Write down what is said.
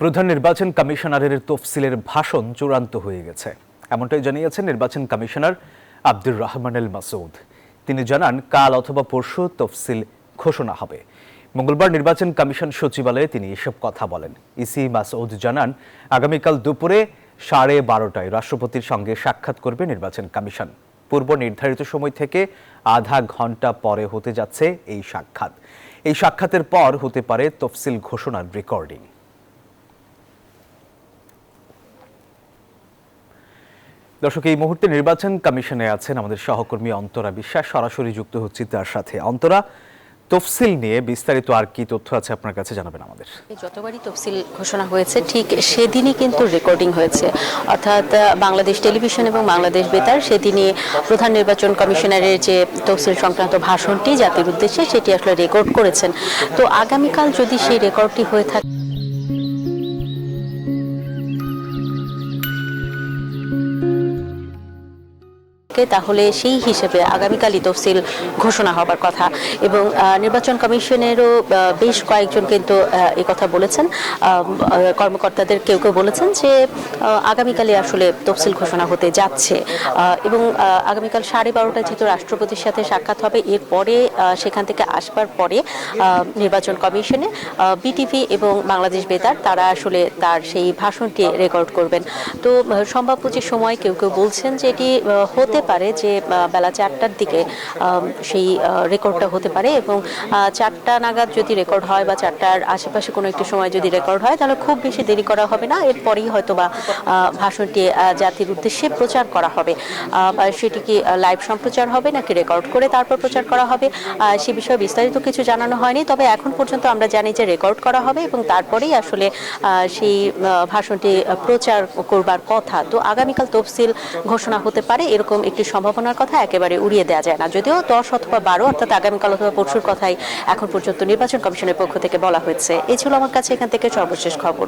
প্রধান নির্বাচন কমিশনারের তফসিলের ভাষণ চূড়ান্ত হয়ে গেছে, এমনটাই জানিয়েছেন নির্বাচন কমিশনার আব্দুর রহমান আল মাসুদ। তিনি জানান, কাল অথবা পরশু তফসিল ঘোষণা হবে। মঙ্গলবার নির্বাচন কমিশন সচিবালয়ে তিনি এসব কথা বলেন। ইসি মাসউদ জানান, আগামীকাল দুপুরে 12:30টায় রাষ্ট্রপতির সঙ্গে সাক্ষাৎ করবে নির্বাচন কমিশন। পূর্ব নির্ধারিত সময় থেকে আধা ঘন্টা পরে হতে যাচ্ছে এই সাক্ষাৎ। এই সাক্ষাতের পর হতে পারে তফসিল ঘোষণার রেকর্ডিং। দর্শক, এই মুহূর্তে নির্বাচন কমিশনে আছেন আমাদের সহকর্মী অন্তরা বিশ্বাস। সরাসরি যুক্ত হচ্ছি তার সাথে। অন্তরা, তফসিল নিয়ে বিস্তারিত আর কি তথ্য আছে আপনার কাছে জানাবেন আমাদের। যতবারই তফসিল ঘোষণা হয়েছে ঠিক সেদিনই কিন্তু রেকর্ডিং হয়েছে, অর্থাৎ বাংলাদেশ টেলিভিশন এবং বাংলাদেশ বেতার সেদিনই প্রধান নির্বাচন কমিশনারের যে তফসিল সংক্রান্ত ভাষণটি জাতির উদ্দেশ্যে সেটি আসলে রেকর্ড করেছেন। তো আগামীকাল যদি সেই রেকর্ডটি হয়ে থাকে তাহলে সেই হিসেবে আগামীকালই তফসিল ঘোষণা হবার কথা। এবং নির্বাচন কমিশনেরও বেশ কয়েকজন কিন্তু এই কথা বলেছেন, কর্মকর্তাদের কেউ কেউ বলেছেন যে আগামীকালই আসলে তফসিল ঘোষণা হতে যাচ্ছে। এবং আগামীকাল 12:30টায় যেহেতু রাষ্ট্রপতির সাথে সাক্ষাৎ হবে, এরপরে সেখান থেকে আসবার পরে নির্বাচন কমিশনে বিটিভি এবং বাংলাদেশ বেতার তারা আসলে তার সেই ভাষণটি রেকর্ড করবেন। তো সম্ভাব্য যে সময় কেউ কেউ বলছেন যে এটি হতে পারে যে বেলা 4টার দিকে সেই রেকর্ডটা হতে পারে, এবং 4টা নাগাদ যদি রেকর্ড হয় বা 4টার আশেপাশে কোনো একটি সময় যদি রেকর্ড হয় তাহলে খুব বেশি দেরি করা হবে না। এরপরেই হয়তো বা ভাষণটি জাতির উদ্দেশ্যে প্রচার করা হবে। সেটি কি লাইভ সম্প্রচার হবে নাকি রেকর্ড করে তারপর প্রচার করা হবে সে বিষয়ে বিস্তারিত কিছু জানানো হয়নি। তবে এখন পর্যন্ত আমরা জানি যে রেকর্ড করা হবে এবং তারপরেই আসলে সেই ভাষণটি প্রচার করবার কথা। তো আগামীকাল তফসিল ঘোষণা হতে পারে এরকম একটি সম্ভাবনার কথা একেবারে উড়িয়ে দেওয়া যায় না। যদিও 10 অথবা 12 অর্থাৎ আগামীকাল অথবা পরশুর কথাই এখন পর্যন্ত নির্বাচন কমিশনের পক্ষ থেকে বলা হয়েছে। এই ছিল আমার কাছে এখান থেকে সর্বশেষ খবর।